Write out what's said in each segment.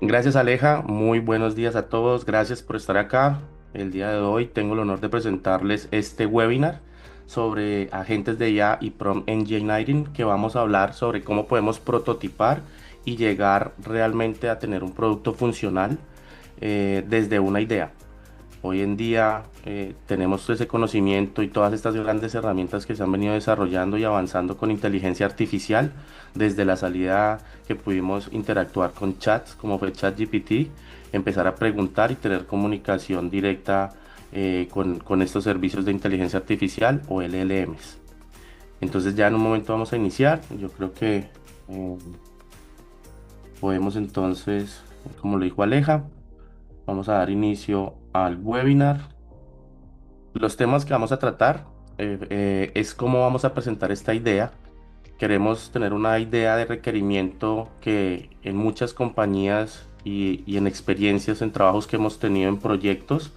Gracias Aleja, muy buenos días a todos, gracias por estar acá. El día de hoy tengo el honor de presentarles este webinar sobre agentes de IA y prompt engineering, que vamos a hablar sobre cómo podemos prototipar y llegar realmente a tener un producto funcional desde una idea. Hoy en día tenemos ese conocimiento y todas estas grandes herramientas que se han venido desarrollando y avanzando con inteligencia artificial, desde la salida que pudimos interactuar con chats como fue ChatGPT, empezar a preguntar y tener comunicación directa con estos servicios de inteligencia artificial o LLMs. Entonces ya en un momento vamos a iniciar. Yo creo que eh, podemos entonces, como lo dijo Aleja, vamos a dar inicio al webinar. Los temas que vamos a tratar es cómo vamos a presentar esta idea. Queremos tener una idea de requerimiento que en muchas compañías y en experiencias, en trabajos que hemos tenido en proyectos,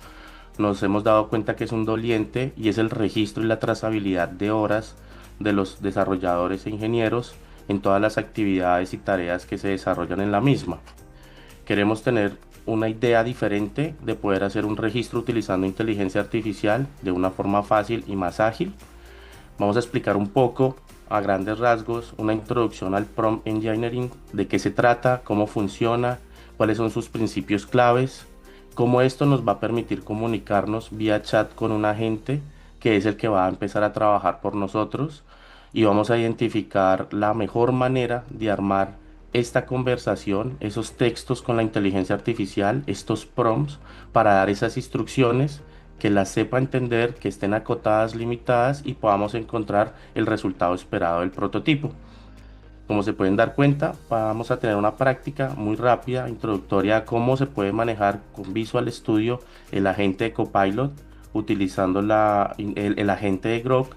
nos hemos dado cuenta que es un doliente, y es el registro y la trazabilidad de horas de los desarrolladores e ingenieros en todas las actividades y tareas que se desarrollan en la misma. Queremos tener una idea diferente de poder hacer un registro utilizando inteligencia artificial de una forma fácil y más ágil. Vamos a explicar un poco, a grandes rasgos, una introducción al prompt engineering, de qué se trata, cómo funciona, cuáles son sus principios claves, cómo esto nos va a permitir comunicarnos vía chat con un agente que es el que va a empezar a trabajar por nosotros, y vamos a identificar la mejor manera de armar esta conversación, esos textos con la inteligencia artificial, estos prompts, para dar esas instrucciones que las sepa entender, que estén acotadas, limitadas, y podamos encontrar el resultado esperado del prototipo. Como se pueden dar cuenta, vamos a tener una práctica muy rápida, introductoria a cómo se puede manejar con Visual Studio el agente de Copilot, utilizando el agente de Grok,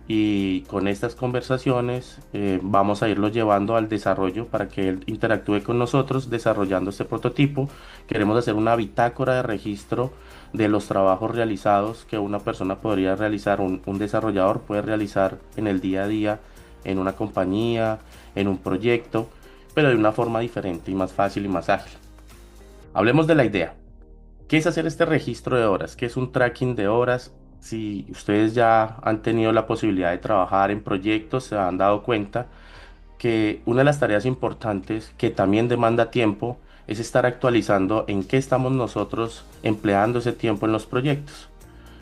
y con estas conversaciones vamos a irlo llevando al desarrollo para que él interactúe con nosotros desarrollando este prototipo. Queremos hacer una bitácora de registro de los trabajos realizados que una persona podría realizar, un desarrollador puede realizar en el día a día, en una compañía, en un proyecto, pero de una forma diferente y más fácil y más ágil. Hablemos de la idea. ¿Qué es hacer este registro de horas? ¿Qué es un tracking de horas? Si ustedes ya han tenido la posibilidad de trabajar en proyectos, se han dado cuenta que una de las tareas importantes que también demanda tiempo es estar actualizando en qué estamos nosotros empleando ese tiempo en los proyectos.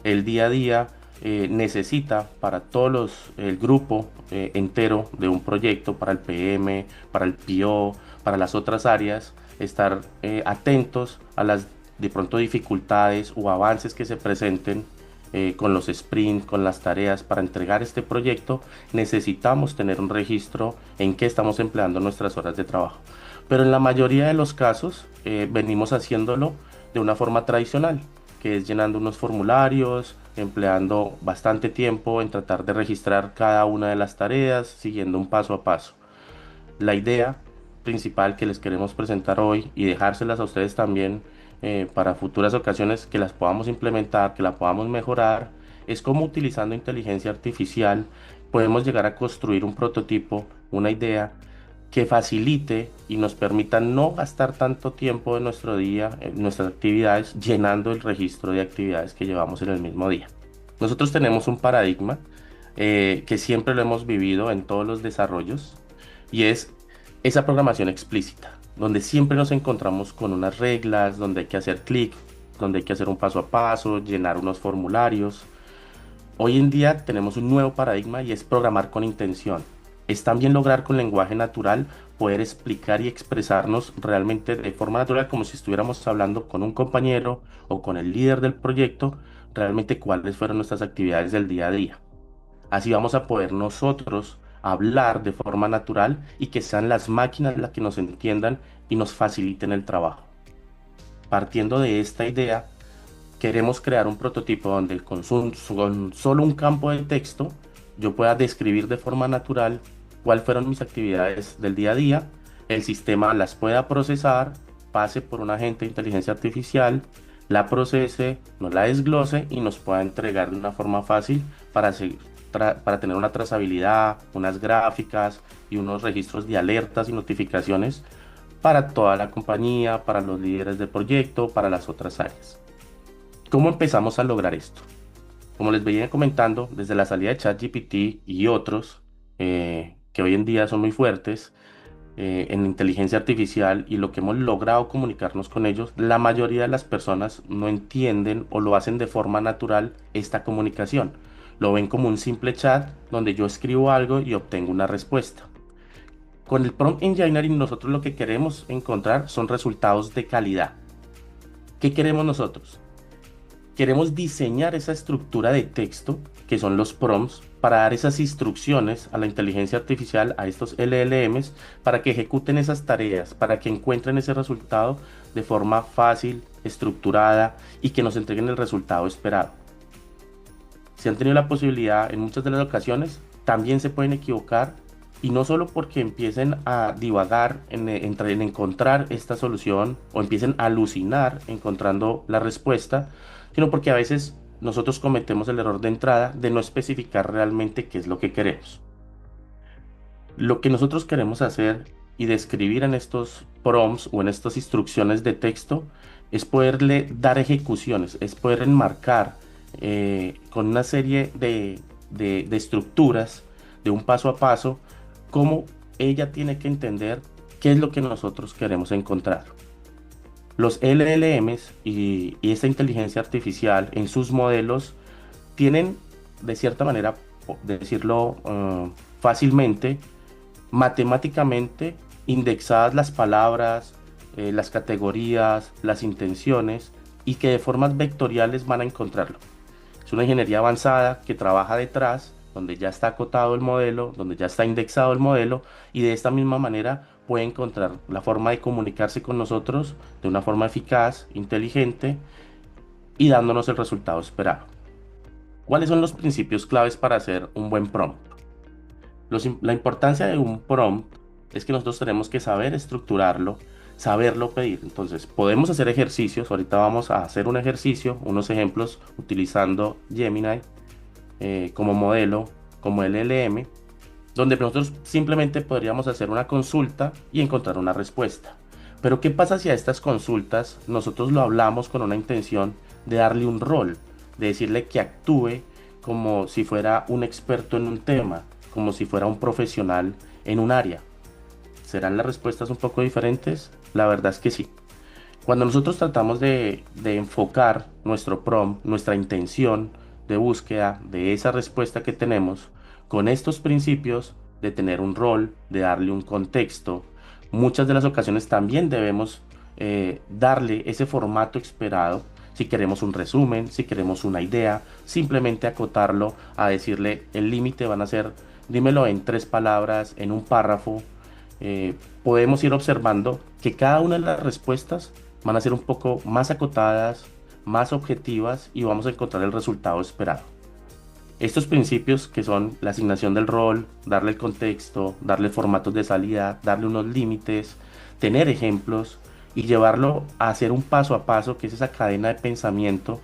El día a día necesita para el grupo entero de un proyecto, para el PM, para el PO, para las otras áreas, estar atentos a las de pronto dificultades o avances que se presenten con los sprints, con las tareas para entregar este proyecto. Necesitamos tener un registro en qué estamos empleando nuestras horas de trabajo. Pero en la mayoría de los casos venimos haciéndolo de una forma tradicional, que es llenando unos formularios, empleando bastante tiempo en tratar de registrar cada una de las tareas, siguiendo un paso a paso. La idea principal que les queremos presentar hoy, y dejárselas a ustedes también para futuras ocasiones que las podamos implementar, que la podamos mejorar, es cómo, utilizando inteligencia artificial, podemos llegar a construir un prototipo, una idea que facilite y nos permita no gastar tanto tiempo de nuestro día, en nuestras actividades, llenando el registro de actividades que llevamos en el mismo día. Nosotros tenemos un paradigma que siempre lo hemos vivido en todos los desarrollos, y es esa programación explícita, donde siempre nos encontramos con unas reglas, donde hay que hacer clic, donde hay que hacer un paso a paso, llenar unos formularios. Hoy en día tenemos un nuevo paradigma, y es programar con intención. Es también lograr con lenguaje natural poder explicar y expresarnos realmente de forma natural, como si estuviéramos hablando con un compañero o con el líder del proyecto, realmente cuáles fueron nuestras actividades del día a día. Así vamos a poder nosotros hablar de forma natural y que sean las máquinas las que nos entiendan y nos faciliten el trabajo. Partiendo de esta idea, queremos crear un prototipo donde con solo un campo de texto yo pueda describir de forma natural cuáles fueron mis actividades del día a día, el sistema las pueda procesar, pase por un agente de inteligencia artificial, la procese, nos la desglose y nos pueda entregar de una forma fácil para tener una trazabilidad, unas gráficas y unos registros de alertas y notificaciones para toda la compañía, para los líderes del proyecto, para las otras áreas. ¿Cómo empezamos a lograr esto? Como les venía comentando, desde la salida de ChatGPT y otros que hoy en día son muy fuertes en inteligencia artificial y lo que hemos logrado comunicarnos con ellos, la mayoría de las personas no entienden o lo hacen de forma natural esta comunicación. Lo ven como un simple chat donde yo escribo algo y obtengo una respuesta. Con el prompt engineering nosotros lo que queremos encontrar son resultados de calidad. ¿Qué queremos nosotros? Queremos diseñar esa estructura de texto, que son los prompts, para dar esas instrucciones a la inteligencia artificial, a estos LLMs, para que ejecuten esas tareas, para que encuentren ese resultado de forma fácil, estructurada y que nos entreguen el resultado esperado. Si han tenido la posibilidad, en muchas de las ocasiones, también se pueden equivocar y no solo porque empiecen a divagar en encontrar esta solución o empiecen a alucinar encontrando la respuesta, sino porque a veces nosotros cometemos el error de entrada de no especificar realmente qué es lo que queremos. Lo que nosotros queremos hacer y describir en estos prompts o en estas instrucciones de texto es poderle dar ejecuciones, es poder enmarcar con una serie de estructuras, de un paso a paso, cómo ella tiene que entender qué es lo que nosotros queremos encontrar. Los LLMs y esta inteligencia artificial en sus modelos tienen, de cierta manera, de decirlo fácilmente, matemáticamente indexadas las palabras, las categorías, las intenciones y que de formas vectoriales van a encontrarlo. Es una ingeniería avanzada que trabaja detrás, donde ya está acotado el modelo, donde ya está indexado el modelo y de esta misma manera puede encontrar la forma de comunicarse con nosotros de una forma eficaz, inteligente y dándonos el resultado esperado. ¿Cuáles son los principios claves para hacer un buen prompt? La importancia de un prompt es que nosotros tenemos que saber estructurarlo, saberlo pedir. Entonces, podemos hacer ejercicios. Ahorita vamos a hacer un ejercicio, unos ejemplos utilizando Gemini como modelo, como LLM, donde nosotros simplemente podríamos hacer una consulta y encontrar una respuesta. Pero ¿qué pasa si a estas consultas nosotros lo hablamos con una intención de darle un rol, de decirle que actúe como si fuera un experto en un tema, como si fuera un profesional en un área? ¿Serán las respuestas un poco diferentes? La verdad es que sí. Cuando nosotros tratamos de enfocar nuestro prompt, nuestra intención de búsqueda de esa respuesta que tenemos, con estos principios de tener un rol, de darle un contexto, muchas de las ocasiones también debemos darle ese formato esperado. Si queremos un resumen, si queremos una idea, simplemente acotarlo a decirle el límite van a ser, dímelo en 3 palabras, en un párrafo. Podemos ir observando que cada una de las respuestas van a ser un poco más acotadas, más objetivas y vamos a encontrar el resultado esperado. Estos principios que son la asignación del rol, darle el contexto, darle formatos de salida, darle unos límites, tener ejemplos y llevarlo a hacer un paso a paso, que es esa cadena de pensamiento,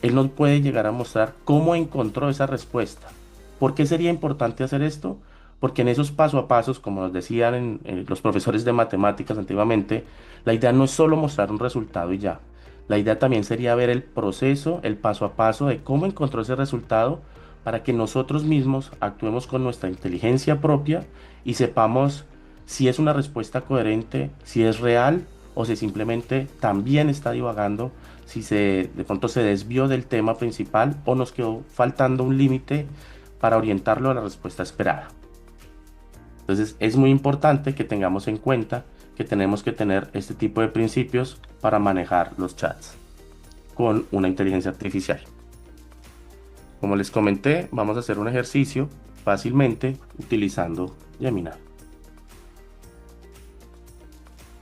él nos puede llegar a mostrar cómo encontró esa respuesta. ¿Por qué sería importante hacer esto? Porque en esos paso a pasos, como nos decían los profesores de matemáticas antiguamente, la idea no es solo mostrar un resultado y ya. La idea también sería ver el proceso, el paso a paso de cómo encontró ese resultado para que nosotros mismos actuemos con nuestra inteligencia propia y sepamos si es una respuesta coherente, si es real o si simplemente también está divagando, si de pronto se desvió del tema principal o nos quedó faltando un límite para orientarlo a la respuesta esperada. Entonces es muy importante que tengamos en cuenta que tenemos que tener este tipo de principios para manejar los chats con una inteligencia artificial. Como les comenté, vamos a hacer un ejercicio fácilmente utilizando Gemini.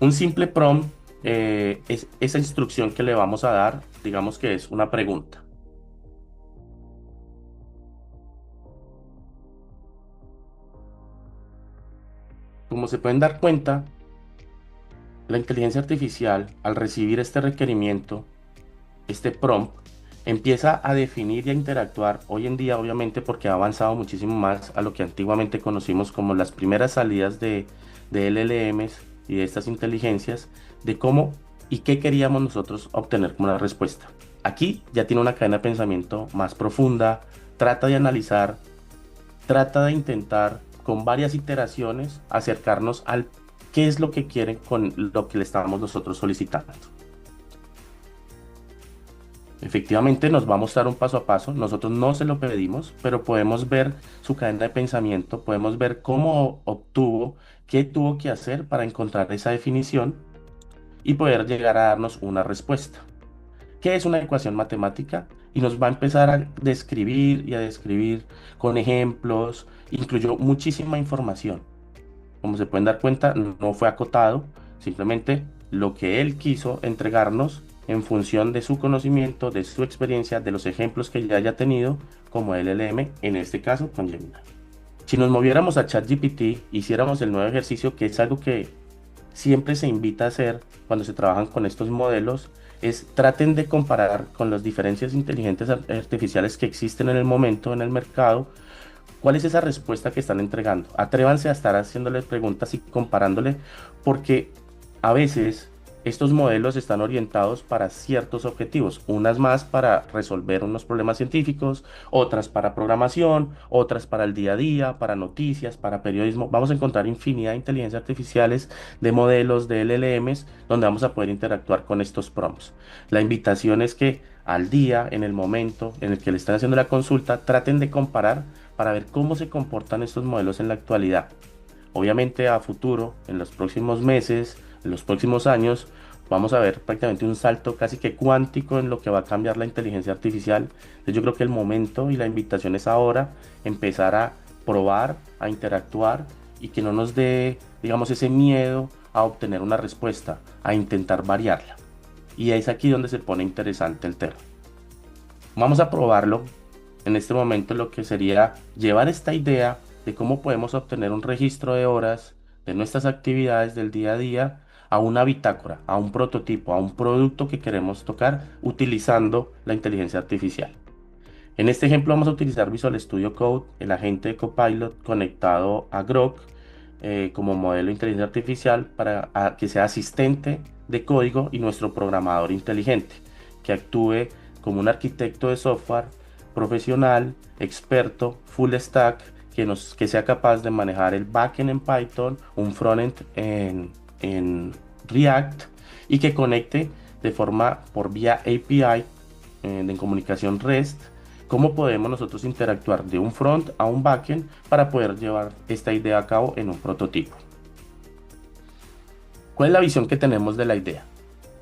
Un simple prompt es esa instrucción que le vamos a dar, digamos que es una pregunta. Como se pueden dar cuenta, la inteligencia artificial, al recibir este requerimiento, este prompt, empieza a definir y a interactuar hoy en día, obviamente, porque ha avanzado muchísimo más a lo que antiguamente conocimos como las primeras salidas de LLMs, y de estas inteligencias de cómo y qué queríamos nosotros obtener como una respuesta. Aquí ya tiene una cadena de pensamiento más profunda, trata de analizar, trata de intentar con varias iteraciones acercarnos al qué es lo que quieren con lo que le estábamos nosotros solicitando. Efectivamente nos va a mostrar un paso a paso, nosotros no se lo pedimos, pero podemos ver su cadena de pensamiento, podemos ver cómo obtuvo, qué tuvo que hacer para encontrar esa definición y poder llegar a darnos una respuesta. ¿Qué es una ecuación matemática? Y nos va a empezar a describir y a describir con ejemplos, incluyó muchísima información. Como se pueden dar cuenta, no fue acotado, simplemente lo que él quiso entregarnos en función de su conocimiento, de su experiencia, de los ejemplos que ya haya tenido como LLM, en este caso con Gemini. Si nos moviéramos a ChatGPT, hiciéramos el nuevo ejercicio, que es algo que siempre se invita a hacer cuando se trabajan con estos modelos, es traten de comparar con las diferencias inteligentes artificiales que existen en el momento en el mercado. ¿Cuál es esa respuesta que están entregando? Atrévanse a estar haciéndole preguntas y comparándole, porque a veces estos modelos están orientados para ciertos objetivos, unas más para resolver unos problemas científicos, otras para programación, otras para el día a día, para noticias, para periodismo. Vamos a encontrar infinidad de inteligencias artificiales, de modelos, de LLMs, donde vamos a poder interactuar con estos prompts. La invitación es que al día, en el momento en el que le están haciendo la consulta, traten de comparar para ver cómo se comportan estos modelos en la actualidad. Obviamente a futuro, en los próximos meses, en los próximos años, vamos a ver prácticamente un salto casi que cuántico en lo que va a cambiar la inteligencia artificial. Entonces yo creo que el momento y la invitación es ahora empezar a probar, a interactuar y que no nos dé, digamos, ese miedo a obtener una respuesta, a intentar variarla. Y es aquí donde se pone interesante el tema. Vamos a probarlo en este momento, lo que sería llevar esta idea de cómo podemos obtener un registro de horas de nuestras actividades del día a día a una bitácora, a un prototipo, a un producto que queremos tocar utilizando la inteligencia artificial. En este ejemplo vamos a utilizar Visual Studio Code, el agente de Copilot conectado a Grok como modelo de inteligencia artificial para que sea asistente de código y nuestro programador inteligente, que actúe como un arquitecto de software profesional, experto, full stack, que sea capaz de manejar el backend en Python, un frontend en React y que conecte de forma por vía API de comunicación REST. ¿Cómo podemos nosotros interactuar de un front a un backend para poder llevar esta idea a cabo en un prototipo? ¿Cuál es la visión que tenemos de la idea?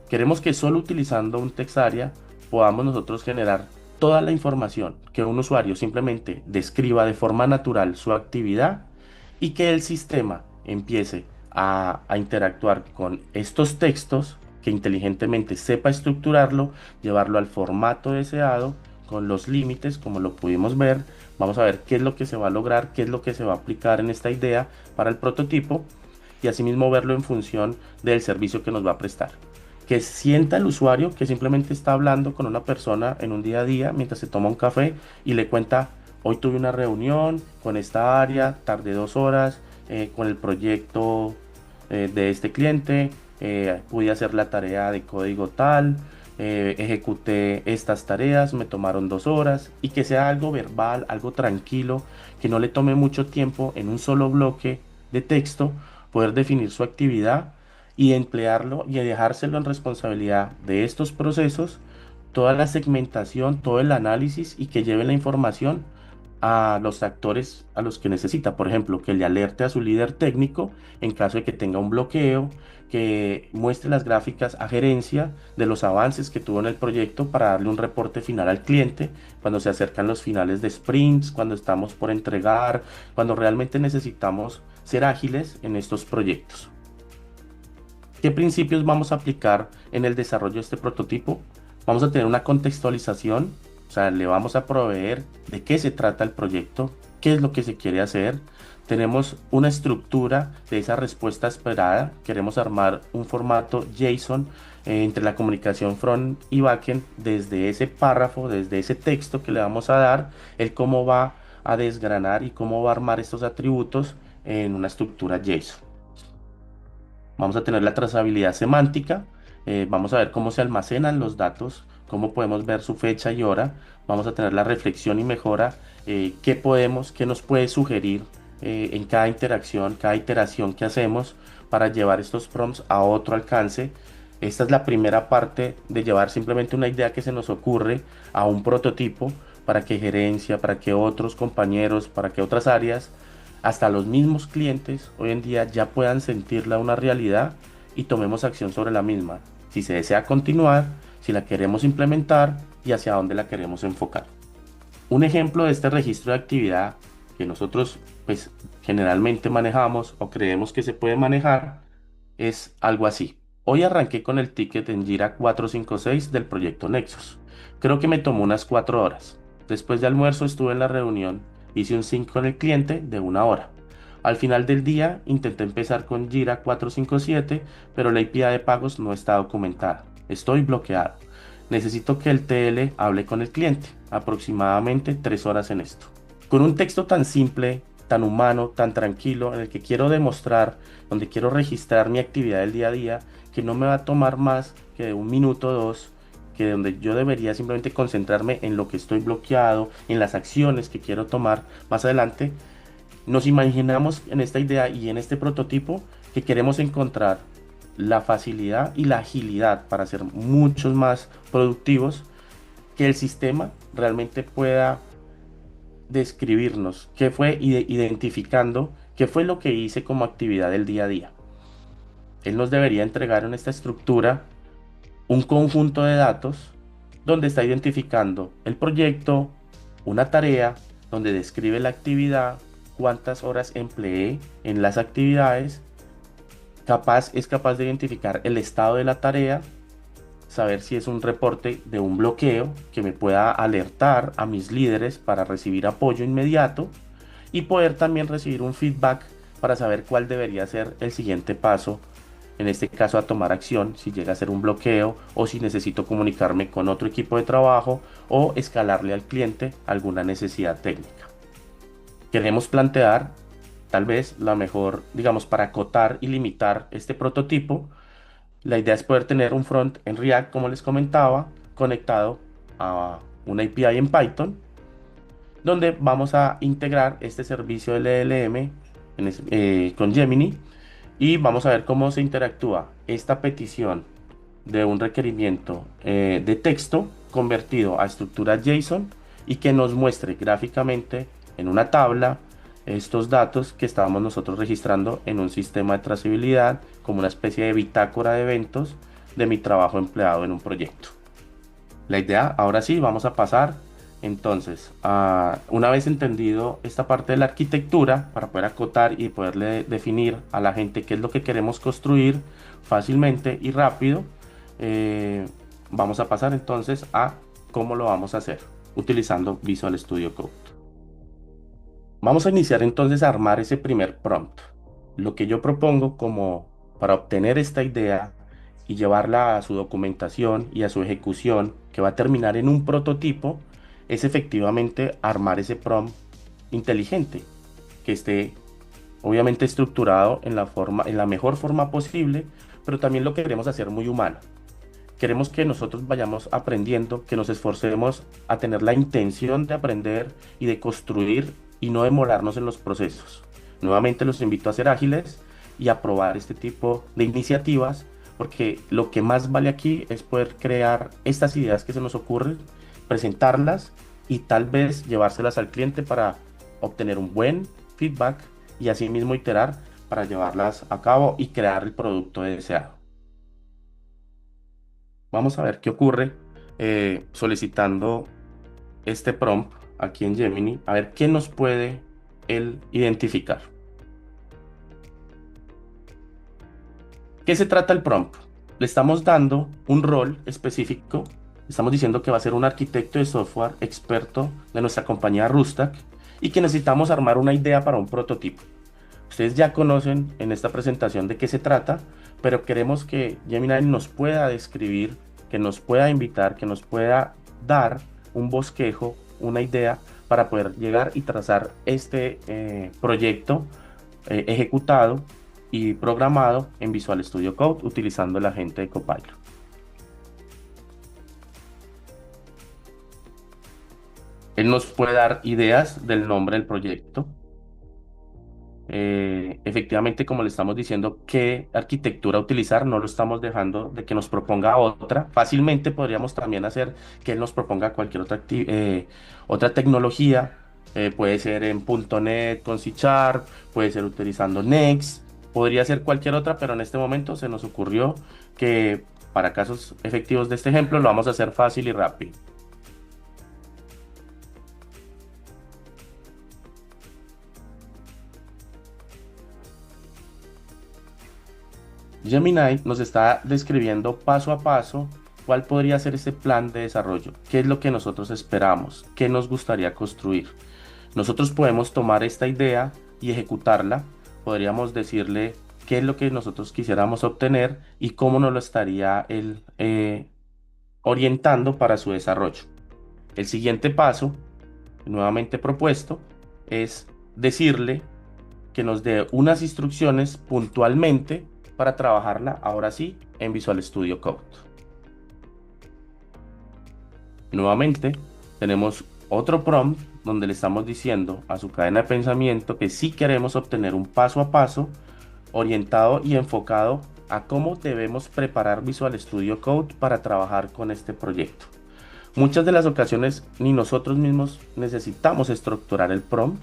Queremos que solo utilizando un text area podamos nosotros generar toda la información, que un usuario simplemente describa de forma natural su actividad y que el sistema empiece a interactuar con estos textos, que inteligentemente sepa estructurarlo, llevarlo al formato deseado, con los límites, como lo pudimos ver. Vamos a ver qué es lo que se va a lograr, qué es lo que se va a aplicar en esta idea para el prototipo y asimismo verlo en función del servicio que nos va a prestar. Que sienta el usuario que simplemente está hablando con una persona en un día a día mientras se toma un café y le cuenta: hoy tuve una reunión con esta área, tardé 2 horas con el proyecto de este cliente, pude hacer la tarea de código tal, ejecuté estas tareas, me tomaron 2 horas, y que sea algo verbal, algo tranquilo, que no le tome mucho tiempo en un solo bloque de texto poder definir su actividad y emplearlo y dejárselo en responsabilidad de estos procesos, toda la segmentación, todo el análisis, y que lleve la información a los actores a los que necesita. Por ejemplo, que le alerte a su líder técnico en caso de que tenga un bloqueo, que muestre las gráficas a gerencia de los avances que tuvo en el proyecto para darle un reporte final al cliente cuando se acercan los finales de sprints, cuando estamos por entregar, cuando realmente necesitamos ser ágiles en estos proyectos. ¿Qué principios vamos a aplicar en el desarrollo de este prototipo? Vamos a tener una contextualización, o sea, le vamos a proveer de qué se trata el proyecto, qué es lo que se quiere hacer. Tenemos una estructura de esa respuesta esperada. Queremos armar un formato JSON entre la comunicación front y backend, desde ese párrafo, desde ese texto que le vamos a dar, el cómo va a desgranar y cómo va a armar estos atributos en una estructura JSON. Vamos a tener la trazabilidad semántica, vamos a ver cómo se almacenan los datos, cómo podemos ver su fecha y hora, vamos a tener la reflexión y mejora, qué nos puede sugerir en cada interacción, cada iteración que hacemos para llevar estos prompts a otro alcance. Esta es la primera parte de llevar simplemente una idea que se nos ocurre a un prototipo para que gerencia, para que otros compañeros, para que otras áreas, hasta los mismos clientes hoy en día ya puedan sentirla una realidad y tomemos acción sobre la misma. Si se desea continuar, si la queremos implementar y hacia dónde la queremos enfocar. Un ejemplo de este registro de actividad que nosotros pues generalmente manejamos o creemos que se puede manejar es algo así. Hoy arranqué con el ticket en Jira 456 del proyecto Nexus. Creo que me tomó unas 4 horas. Después de almuerzo estuve en la reunión, hice un sync con el cliente de 1 hora. Al final del día intenté empezar con Jira 457, pero la API de pagos no está documentada. Estoy bloqueado. Necesito que el TL hable con el cliente. Aproximadamente 3 horas en esto. Con un texto tan simple, tan humano, tan tranquilo, en el que quiero demostrar, donde quiero registrar mi actividad del día a día, que no me va a tomar más que de 1 minuto o dos, que donde yo debería simplemente concentrarme en lo que estoy bloqueado, en las acciones que quiero tomar más adelante. Nos imaginamos en esta idea y en este prototipo que queremos encontrar la facilidad y la agilidad para ser muchos más productivos, que el sistema realmente pueda describirnos qué fue identificando qué fue lo que hice como actividad del día a día. Él nos debería entregar en esta estructura un conjunto de datos donde está identificando el proyecto, una tarea, donde describe la actividad, cuántas horas empleé en las actividades, es capaz de identificar el estado de la tarea, saber si es un reporte de un bloqueo que me pueda alertar a mis líderes para recibir apoyo inmediato y poder también recibir un feedback para saber cuál debería ser el siguiente paso, en este caso a tomar acción si llega a ser un bloqueo o si necesito comunicarme con otro equipo de trabajo o escalarle al cliente alguna necesidad técnica. Queremos plantear tal vez la mejor, digamos, para acotar y limitar este prototipo. La idea es poder tener un front en React, como les comentaba, conectado a una API en Python, donde vamos a integrar este servicio LLM con Gemini y vamos a ver cómo se interactúa esta petición de un requerimiento de texto convertido a estructura JSON y que nos muestre gráficamente en una tabla estos datos que estábamos nosotros registrando en un sistema de trazabilidad como una especie de bitácora de eventos de mi trabajo empleado en un proyecto. La idea, ahora sí, vamos a pasar entonces una vez entendido esta parte de la arquitectura para poder acotar y poderle definir a la gente qué es lo que queremos construir fácilmente y rápido, vamos a pasar entonces a cómo lo vamos a hacer utilizando Visual Studio Code. Vamos a iniciar entonces a armar ese primer prompt. Lo que yo propongo como para obtener esta idea y llevarla a su documentación y a su ejecución, que va a terminar en un prototipo, es efectivamente armar ese prompt inteligente, que esté obviamente estructurado en la mejor forma posible, pero también lo queremos hacer muy humano. Queremos que nosotros vayamos aprendiendo, que nos esforcemos a tener la intención de aprender y de construir y no demorarnos en los procesos. Nuevamente los invito a ser ágiles y a probar este tipo de iniciativas, porque lo que más vale aquí es poder crear estas ideas que se nos ocurren, presentarlas y tal vez llevárselas al cliente para obtener un buen feedback y así mismo iterar para llevarlas a cabo y crear el producto deseado. Vamos a ver qué ocurre solicitando este prompt aquí en Gemini, a ver qué nos puede él identificar. ¿Qué se trata el prompt? Le estamos dando un rol específico, estamos diciendo que va a ser un arquitecto de software experto de nuestra compañía Rustack y que necesitamos armar una idea para un prototipo. Ustedes ya conocen en esta presentación de qué se trata, pero queremos que Gemini nos pueda describir, que nos pueda invitar, que nos pueda dar un bosquejo, una idea para poder llegar y trazar este proyecto ejecutado y programado en Visual Studio Code utilizando el agente de Copilot. Él nos puede dar ideas del nombre del proyecto. Efectivamente, como le estamos diciendo qué arquitectura utilizar, no lo estamos dejando de que nos proponga otra. Fácilmente podríamos también hacer que él nos proponga cualquier otra tecnología. Puede ser en .NET con C Sharp, puede ser utilizando Next, podría ser cualquier otra, pero en este momento se nos ocurrió que para casos efectivos de este ejemplo lo vamos a hacer fácil y rápido. Gemini nos está describiendo paso a paso cuál podría ser ese plan de desarrollo, qué es lo que nosotros esperamos, qué nos gustaría construir. Nosotros podemos tomar esta idea y ejecutarla, podríamos decirle qué es lo que nosotros quisiéramos obtener y cómo nos lo estaría él orientando para su desarrollo. El siguiente paso, nuevamente propuesto, es decirle que nos dé unas instrucciones puntualmente para trabajarla, ahora sí, en Visual Studio Code. Nuevamente, tenemos otro prompt donde le estamos diciendo a su cadena de pensamiento que sí queremos obtener un paso a paso orientado y enfocado a cómo debemos preparar Visual Studio Code para trabajar con este proyecto. Muchas de las ocasiones ni nosotros mismos necesitamos estructurar el prompt.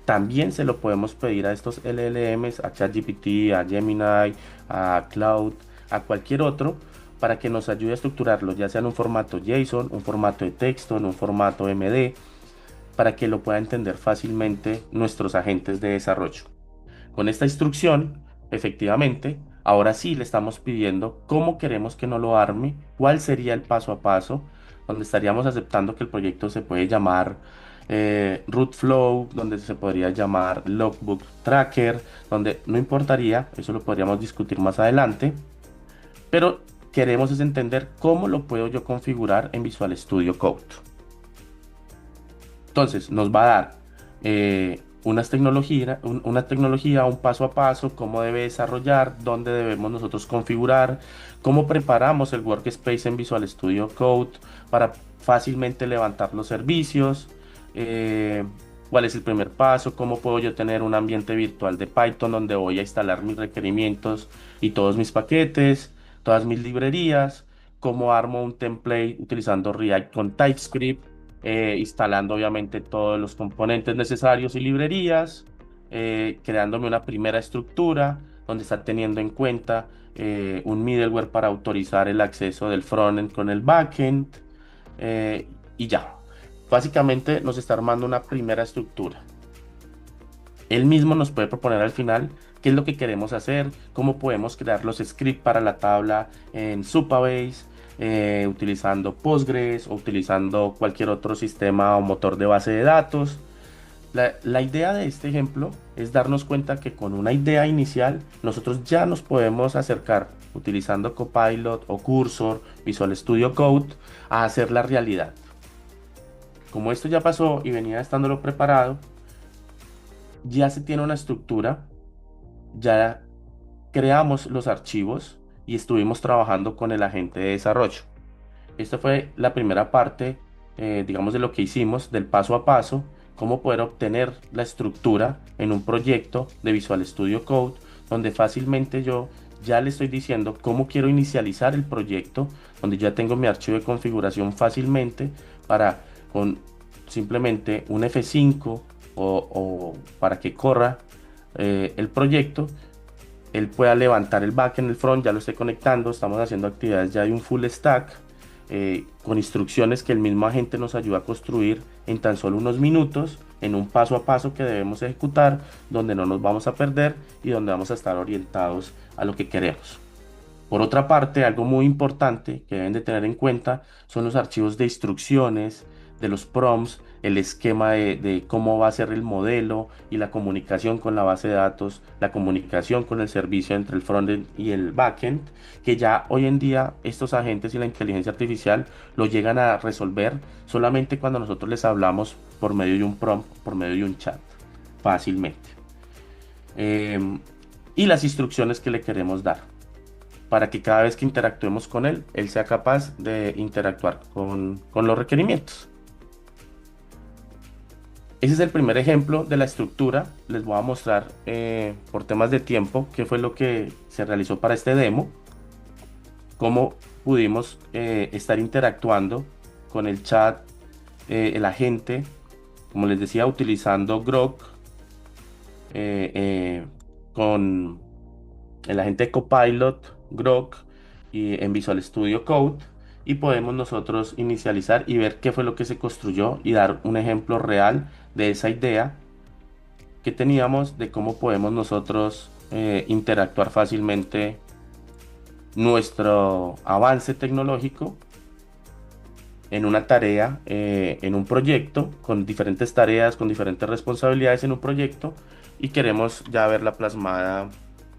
También se lo podemos pedir a estos LLMs, a ChatGPT, a Gemini, a Cloud, a cualquier otro, para que nos ayude a estructurarlo, ya sea en un formato JSON, un formato de texto, en un formato MD, para que lo pueda entender fácilmente nuestros agentes de desarrollo. Con esta instrucción, efectivamente, ahora sí le estamos pidiendo cómo queremos que nos lo arme, cuál sería el paso a paso, donde estaríamos aceptando que el proyecto se puede llamar root flow, donde se podría llamar logbook tracker, donde no importaría, eso lo podríamos discutir más adelante, pero queremos es entender cómo lo puedo yo configurar en Visual Studio Code. Entonces, nos va a dar una tecnología, un paso a paso, cómo debe desarrollar, dónde debemos nosotros configurar, cómo preparamos el workspace en Visual Studio Code para fácilmente levantar los servicios, eh, cuál es el primer paso, cómo puedo yo tener un ambiente virtual de Python donde voy a instalar mis requerimientos y todos mis paquetes, todas mis librerías, cómo armo un template utilizando React con TypeScript, instalando obviamente todos los componentes necesarios y librerías, creándome una primera estructura donde está teniendo en cuenta un middleware para autorizar el acceso del frontend con el backend, y ya. Básicamente nos está armando una primera estructura. Él mismo nos puede proponer al final qué es lo que queremos hacer, cómo podemos crear los scripts para la tabla en Supabase, utilizando Postgres o utilizando cualquier otro sistema o motor de base de datos. La idea de este ejemplo es darnos cuenta que con una idea inicial nosotros ya nos podemos acercar utilizando Copilot o Cursor, Visual Studio Code a hacer la realidad. Como esto ya pasó y venía estándolo preparado, ya se tiene una estructura, ya creamos los archivos y estuvimos trabajando con el agente de desarrollo. Esta fue la primera parte, digamos, de lo que hicimos, del paso a paso, cómo poder obtener la estructura en un proyecto de Visual Studio Code, donde fácilmente yo ya le estoy diciendo cómo quiero inicializar el proyecto, donde ya tengo mi archivo de configuración fácilmente para con simplemente un F5 o para que corra el proyecto, él pueda levantar el back en el front, ya lo estoy conectando, estamos haciendo actividades ya de un full stack, con instrucciones que el mismo agente nos ayuda a construir en tan solo unos minutos, en un paso a paso que debemos ejecutar, donde no nos vamos a perder y donde vamos a estar orientados a lo que queremos. Por otra parte, algo muy importante que deben de tener en cuenta son los archivos de instrucciones, de los prompts, el esquema de cómo va a ser el modelo y la comunicación con la base de datos, la comunicación con el servicio entre el frontend y el backend, que ya hoy en día estos agentes y la inteligencia artificial lo llegan a resolver solamente cuando nosotros les hablamos por medio de un prompt, por medio de un chat, fácilmente. Em, y las instrucciones que le queremos dar para que cada vez que interactuemos con él, él sea capaz de interactuar con los requerimientos. Ese es el primer ejemplo de la estructura. Les voy a mostrar por temas de tiempo qué fue lo que se realizó para este demo, cómo pudimos estar interactuando con el chat, el agente, como les decía, utilizando Grok, eh, eh, con el agente Copilot, Grok y en Visual Studio Code. Y podemos nosotros inicializar y ver qué fue lo que se construyó y dar un ejemplo real de esa idea que teníamos de cómo podemos nosotros interactuar fácilmente nuestro avance tecnológico en una tarea, en un proyecto, con diferentes tareas, con diferentes responsabilidades en un proyecto y queremos ya verla plasmada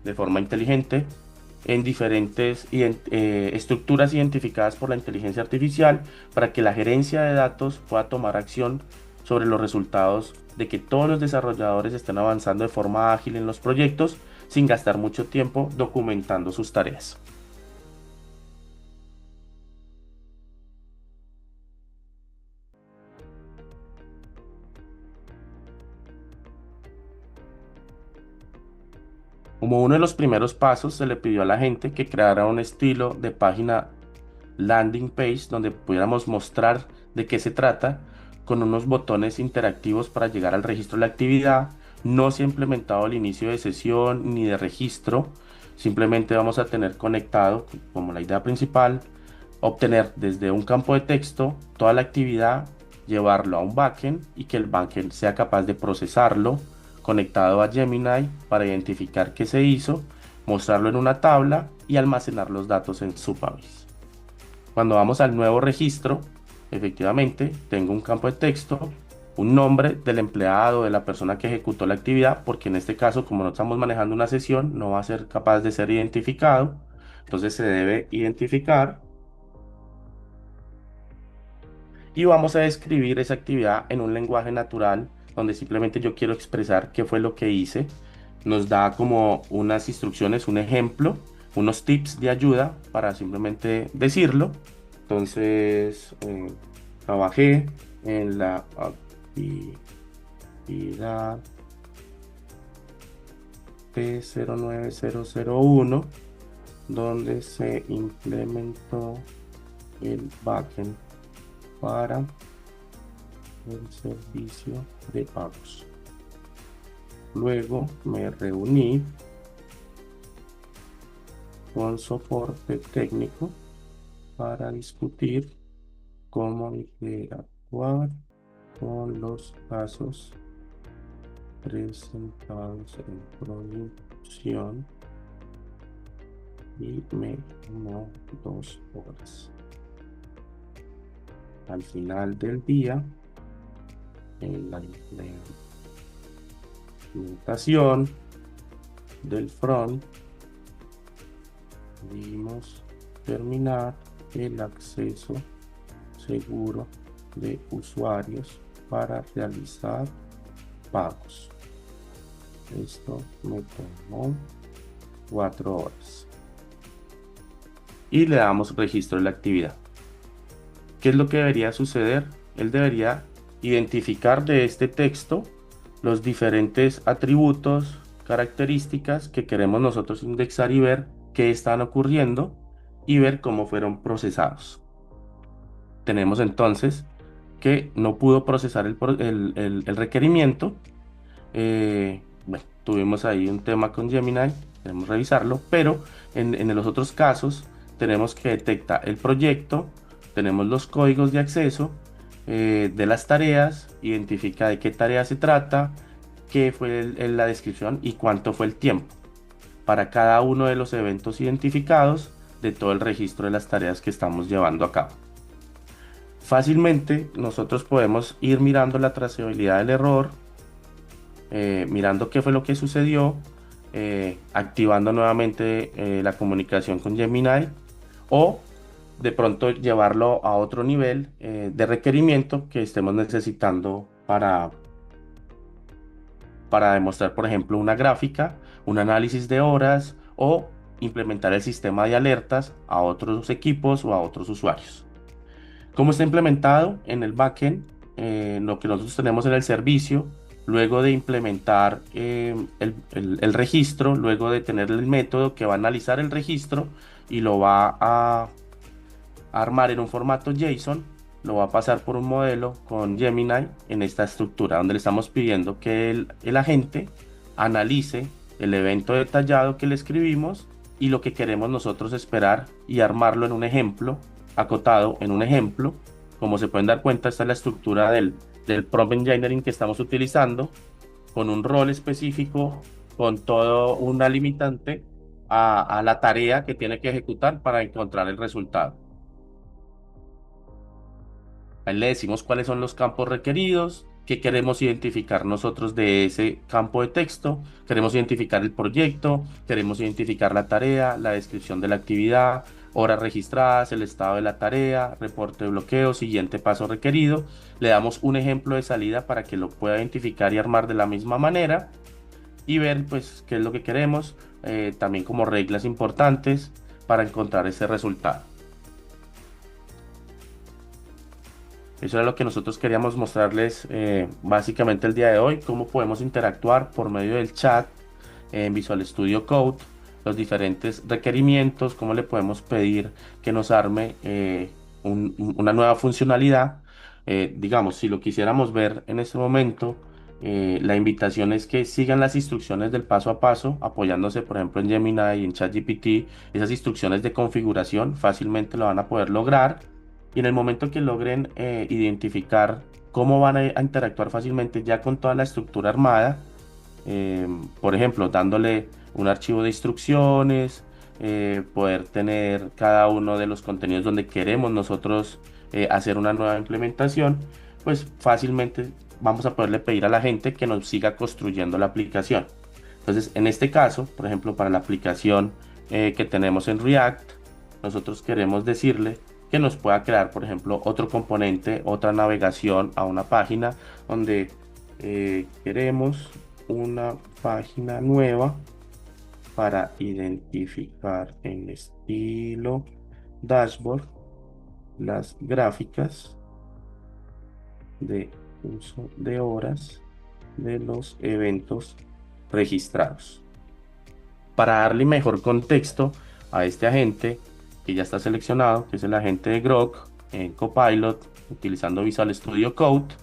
de forma inteligente en diferentes estructuras identificadas por la inteligencia artificial para que la gerencia de datos pueda tomar acción sobre los resultados de que todos los desarrolladores estén avanzando de forma ágil en los proyectos sin gastar mucho tiempo documentando sus tareas. Como uno de los primeros pasos, se le pidió a la gente que creara un estilo de página landing page donde pudiéramos mostrar de qué se trata con unos botones interactivos para llegar al registro de la actividad. No se ha implementado el inicio de sesión ni de registro. Simplemente vamos a tener conectado como la idea principal, obtener desde un campo de texto toda la actividad, llevarlo a un backend y que el backend sea capaz de procesarlo conectado a Gemini para identificar qué se hizo, mostrarlo en una tabla y almacenar los datos en Supabase. Cuando vamos al nuevo registro, efectivamente tengo un campo de texto, un nombre del empleado, de la persona que ejecutó la actividad, porque en este caso, como no estamos manejando una sesión, no va a ser capaz de ser identificado. Entonces se debe identificar y vamos a describir esa actividad en un lenguaje natural, donde simplemente yo quiero expresar qué fue lo que hice. Nos da como unas instrucciones, un ejemplo, unos tips de ayuda para simplemente decirlo. Entonces, trabajé en la actividad P09001, donde se implementó el backend para el servicio de pagos. Luego me reuní con soporte técnico para discutir cómo interactuar con los casos presentados en producción y me tomó 2 horas. Al final del día, en la implementación del front, debimos terminar el acceso seguro de usuarios para realizar pagos. Esto me tomó 4 horas. Y le damos registro de la actividad. ¿Qué es lo que debería suceder? Él debería identificar de este texto los diferentes atributos, características que queremos nosotros indexar y ver qué están ocurriendo y ver cómo fueron procesados. Tenemos entonces que no pudo procesar el requerimiento. Bueno, tuvimos ahí un tema con Gemini, debemos revisarlo, pero en los otros casos tenemos que detecta el proyecto, tenemos los códigos de acceso de las tareas, identifica de qué tarea se trata, qué fue la descripción y cuánto fue el tiempo para cada uno de los eventos identificados de todo el registro de las tareas que estamos llevando a cabo. Fácilmente nosotros podemos ir mirando la trazabilidad del error, mirando qué fue lo que sucedió, activando nuevamente la comunicación con Gemini o de pronto llevarlo a otro nivel de requerimiento que estemos necesitando para demostrar, por ejemplo, una gráfica un análisis de horas o implementar el sistema de alertas a otros equipos o a otros usuarios. ¿Cómo está implementado en el backend? Lo que nosotros tenemos en el servicio, luego de implementar el registro, luego de tener el método que va a analizar el registro y lo va a armar en un formato JSON, lo va a pasar por un modelo con Gemini en esta estructura, donde le estamos pidiendo que el agente analice el evento detallado que le escribimos y lo que queremos nosotros esperar y armarlo en un ejemplo, acotado en un ejemplo. Como se pueden dar cuenta, esta es la estructura del prompt engineering que estamos utilizando, con un rol específico, con todo una limitante a la tarea que tiene que ejecutar para encontrar el resultado. Ahí le decimos cuáles son los campos requeridos, qué queremos identificar nosotros de ese campo de texto, queremos identificar el proyecto, queremos identificar la tarea, la descripción de la actividad, horas registradas, el estado de la tarea, reporte de bloqueo, siguiente paso requerido. Le damos un ejemplo de salida para que lo pueda identificar y armar de la misma manera y ver pues qué es lo que queremos, también como reglas importantes para encontrar ese resultado. Eso era lo que nosotros queríamos mostrarles básicamente el día de hoy, cómo podemos interactuar por medio del chat en Visual Studio Code, los diferentes requerimientos, cómo le podemos pedir que nos arme una nueva funcionalidad. Digamos, si lo quisiéramos ver en este momento, la invitación es que sigan las instrucciones del paso a paso, apoyándose por ejemplo en Gemini y en ChatGPT. Esas instrucciones de configuración fácilmente lo van a poder lograr y en el momento que logren identificar cómo van a interactuar fácilmente ya con toda la estructura armada, por ejemplo, dándole un archivo de instrucciones, poder tener cada uno de los contenidos donde queremos nosotros hacer una nueva implementación, pues fácilmente vamos a poderle pedir a la gente que nos siga construyendo la aplicación. Entonces, en este caso, por ejemplo, para la aplicación que tenemos en React, nosotros queremos decirle que nos pueda crear, por ejemplo, otro componente, otra navegación a una página donde queremos una página nueva para identificar en estilo dashboard las gráficas de uso de horas de los eventos registrados. Para darle mejor contexto a este agente que ya está seleccionado, que es el agente de Grok en Copilot, utilizando Visual Studio Code,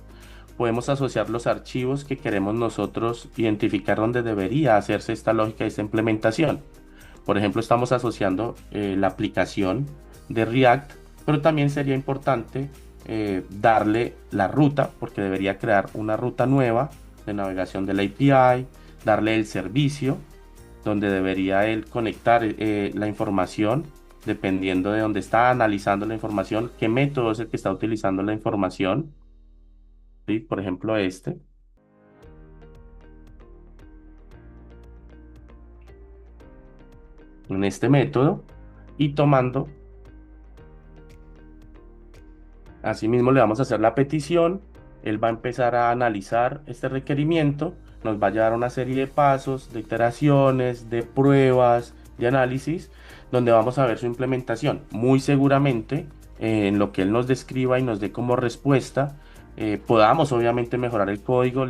podemos asociar los archivos que queremos nosotros identificar donde debería hacerse esta lógica de esta implementación. Por ejemplo, estamos asociando la aplicación de React, pero también sería importante darle la ruta, porque debería crear una ruta nueva de navegación de la API, darle el servicio, donde debería él conectar la información, dependiendo de dónde está analizando la información, qué método es el que está utilizando la información. ¿Sí? Por ejemplo, en este método, y tomando, asimismo le vamos a hacer la petición, él va a empezar a analizar este requerimiento, nos va a llevar a una serie de pasos, de iteraciones, de pruebas, de análisis, donde vamos a ver su implementación. Muy seguramente, en lo que él nos describa y nos dé como respuesta, podamos obviamente mejorar el código,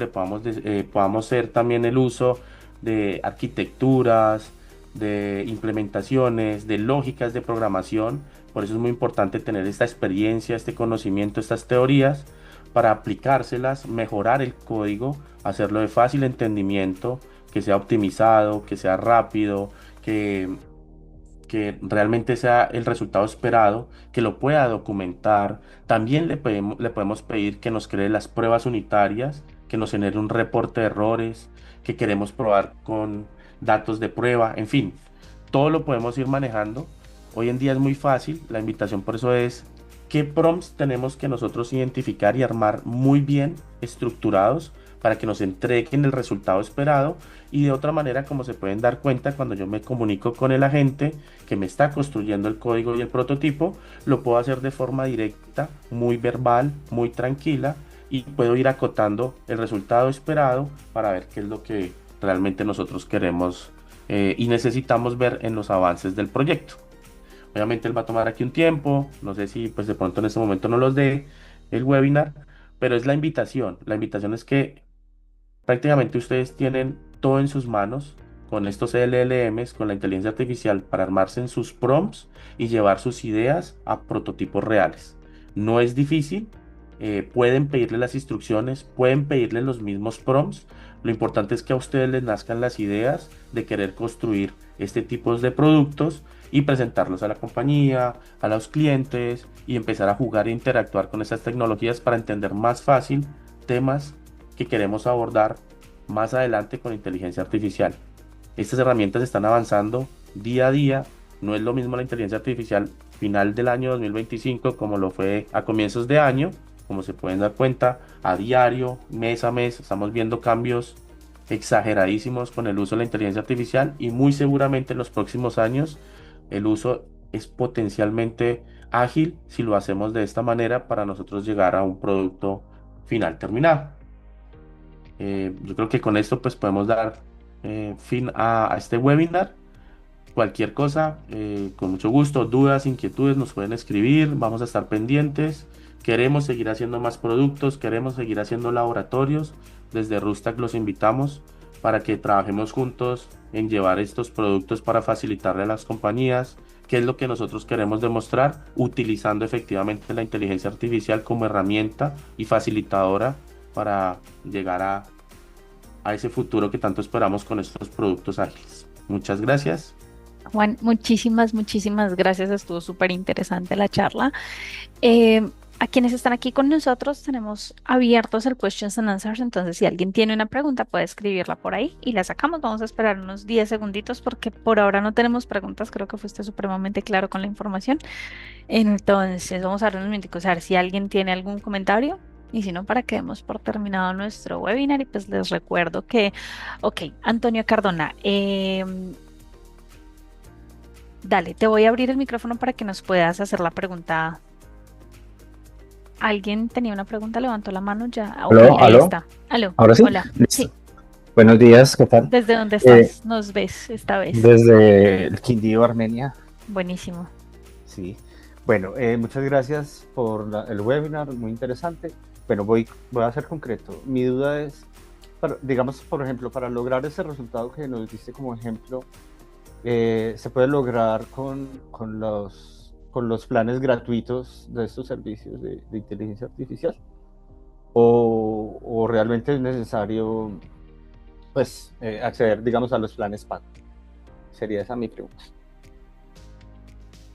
podamos hacer también el uso de arquitecturas, de implementaciones, de lógicas de programación. Por eso es muy importante tener esta experiencia, este conocimiento, estas teorías para aplicárselas, mejorar el código, hacerlo de fácil entendimiento, que sea optimizado, que sea rápido, que realmente sea el resultado esperado, que lo pueda documentar. También le podemos pedir que nos cree las pruebas unitarias, que nos genere un reporte de errores, que queremos probar con datos de prueba, en fin, todo lo podemos ir manejando. Hoy en día es muy fácil, la invitación por eso es qué prompts tenemos que nosotros identificar y armar muy bien estructurados para que nos entreguen el resultado esperado y de otra manera, como se pueden dar cuenta, cuando yo me comunico con el agente que me está construyendo el código y el prototipo, lo puedo hacer de forma directa, muy verbal, muy tranquila y puedo ir acotando el resultado esperado para ver qué es lo que realmente nosotros queremos y necesitamos ver en los avances del proyecto. Obviamente él va a tomar aquí un tiempo, no sé si pues de pronto en este momento no los dé el webinar, pero es la invitación. La invitación es que prácticamente ustedes tienen todo en sus manos con estos LLMs, con la inteligencia artificial, para armarse en sus prompts y llevar sus ideas a prototipos reales. No es difícil, pueden pedirle las instrucciones, pueden pedirle los mismos prompts. Lo importante es que a ustedes les nazcan las ideas de querer construir este tipo de productos y presentarlos a la compañía, a los clientes y empezar a jugar e interactuar con estas tecnologías para entender más fácil temas que queremos abordar más adelante con inteligencia artificial. Estas herramientas están avanzando día a día. No es lo mismo la inteligencia artificial final del año 2025 como lo fue a comienzos de año. Como se pueden dar cuenta, a diario, mes a mes, estamos viendo cambios exageradísimos con el uso de la inteligencia artificial y muy seguramente en los próximos años el uso es potencialmente ágil si lo hacemos de esta manera para nosotros llegar a un producto final terminado. Yo creo que con esto pues podemos dar fin a este webinar. Cualquier cosa, con mucho gusto, dudas, inquietudes, nos pueden escribir, vamos a estar pendientes. Queremos seguir haciendo más productos, queremos seguir haciendo laboratorios. Desde Rustac los invitamos para que trabajemos juntos en llevar estos productos para facilitarle a las compañías, qué es lo que nosotros queremos demostrar, utilizando efectivamente la inteligencia artificial como herramienta y facilitadora para llegar a ese futuro que tanto esperamos con estos productos ágiles. Muchas gracias. Juan, muchísimas gracias. Estuvo súper interesante la charla. Eh, a quienes están aquí con nosotros, tenemos abiertos el questions and answers. Entonces, si alguien tiene una pregunta, puede escribirla por ahí y la sacamos. Vamos a esperar unos 10 segunditos porque por ahora no tenemos preguntas. Creo que fuiste supremamente claro con la información. Entonces, vamos a dar unos minutos a ver si alguien tiene algún comentario. Y si no, para que demos por terminado nuestro webinar. Y pues les recuerdo que, ok, Antonio Cardona, dale, te voy a abrir el micrófono para que nos puedas hacer la pregunta. ¿Alguien tenía una pregunta? Levantó la mano ya. Ah, ok, Aló, ahí aló, está. Aló, ahora sí, hola. listo. Sí, Buenos días, ¿qué tal? ¿desde dónde Eh, estás? Nos ves esta vez. desde el Quindío, Armenia, Buenísimo. sí. Bueno, muchas gracias por el webinar, muy interesante. Bueno, voy a ser concreto. Mi duda es, digamos, por ejemplo, para lograr ese resultado que nos diste como ejemplo, ¿se puede lograr con los planes gratuitos de estos servicios de inteligencia artificial? ¿O realmente es necesario pues acceder, digamos, a los planes pago? Sería esa mi pregunta.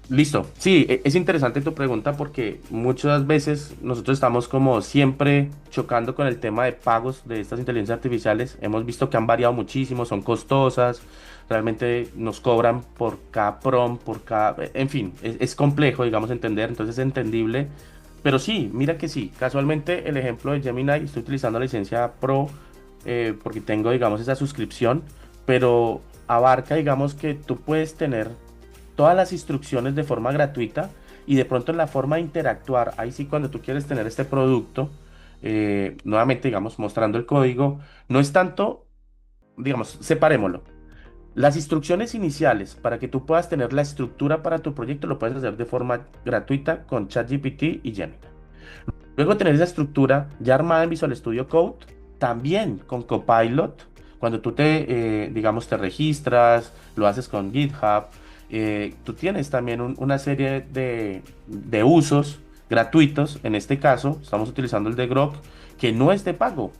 Listo. Sí, es interesante tu pregunta porque muchas veces nosotros estamos como siempre chocando con el tema de pagos de estas inteligencias artificiales. Hemos visto que han variado muchísimo, son costosas, realmente nos cobran por cada prompt, por cada... En fin, es complejo, digamos, entender, entonces es entendible. Pero sí, mira que sí. Casualmente el ejemplo de Gemini, estoy utilizando la licencia Pro porque tengo, digamos, esa suscripción, pero abarca, digamos, que tú puedes tener todas las instrucciones de forma gratuita y de pronto en la forma de interactuar, ahí sí cuando tú quieres tener este producto, nuevamente digamos mostrando el código, no es tanto, digamos, separémoslo. Las instrucciones iniciales para que tú puedas tener la estructura para tu proyecto lo puedes hacer de forma gratuita con ChatGPT y Gemini. Luego de tener esa estructura ya armada en Visual Studio Code, también con Copilot, cuando tú digamos, te registras, lo haces con GitHub, tú tienes también una serie de usos gratuitos. En este caso, estamos utilizando el de Grok, que no es de pago.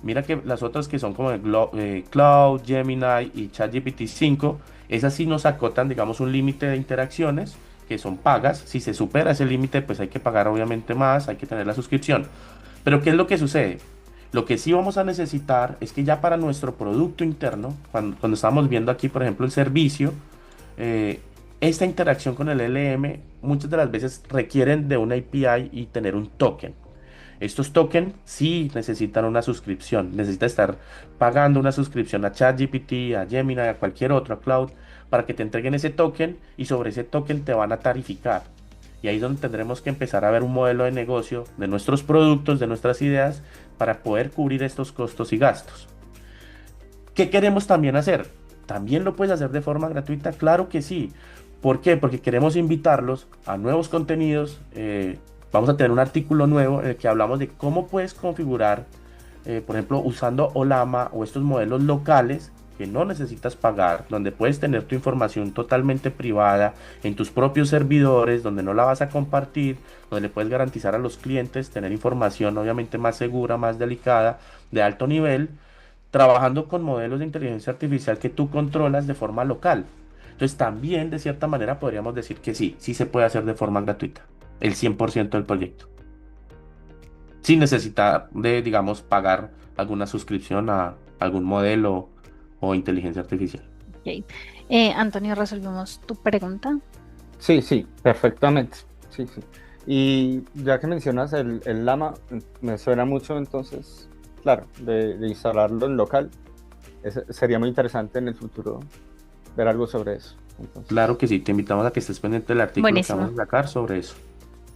Mira que las otras que son como el Cloud, Gemini y ChatGPT 5, esas sí nos acotan, digamos, un límite de interacciones que son pagas. Si se supera ese límite, pues hay que pagar obviamente más, hay que tener la suscripción. Pero ¿qué es lo que sucede? Lo que sí vamos a necesitar es que ya para nuestro producto interno, cuando estamos viendo aquí, por ejemplo, el servicio, eh, esta interacción con el LM muchas de las veces requieren de una API y tener un token. Estos tokens sí necesitan una suscripción, necesita estar pagando una suscripción a ChatGPT, a Gemini, a cualquier otro cloud, para que te entreguen ese token y sobre ese token te van a tarificar. Y ahí es donde tendremos que empezar a ver un modelo de negocio de nuestros productos, de nuestras ideas, para poder cubrir estos costos y gastos. ¿Qué queremos también hacer? ¿También lo puedes hacer de forma gratuita? Claro que sí. ¿Por qué? Porque queremos invitarlos a nuevos contenidos. Vamos a tener un artículo nuevo en el que hablamos de cómo puedes configurar, por ejemplo, usando Olama o estos modelos locales que no necesitas pagar, donde puedes tener tu información totalmente privada en tus propios servidores, donde no la vas a compartir, donde le puedes garantizar a los clientes tener información obviamente más segura, más delicada, de alto nivel, trabajando con modelos de inteligencia artificial que tú controlas de forma local. Entonces también de cierta manera podríamos decir que sí, sí se puede hacer de forma gratuita, el 100% del proyecto, sin necesidad de, digamos, pagar alguna suscripción a algún modelo o inteligencia artificial. Ok. Antonio, resolvimos tu pregunta. Sí, sí, perfectamente. Sí, sí. Y ya que mencionas el Llama, me suena mucho entonces, claro, de instalarlo en local. Sería muy interesante en el futuro ver algo sobre eso. Claro Entonces, que sí, te invitamos a que estés pendiente del artículo que vamos Buenísimo. a sacar sobre eso.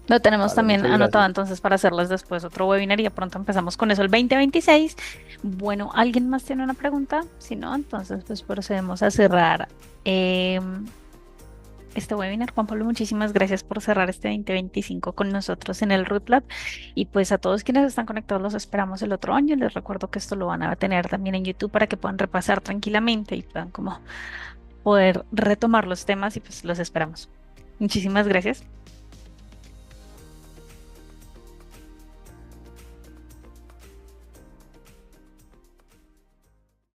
Lo tenemos vale, también muchas anotado gracias. entonces para hacerles después otro webinar y de pronto empezamos con eso el 2026. Bueno, ¿alguien más tiene una pregunta? Si no, entonces pues procedemos a cerrar este webinar. Juan Pablo, muchísimas gracias por cerrar este 2025 con nosotros en el Root Lab. Y pues a todos quienes están conectados los esperamos el otro año. Les recuerdo que esto lo van a tener también en YouTube para que puedan repasar tranquilamente y puedan como poder retomar los temas y pues los esperamos. Muchísimas gracias.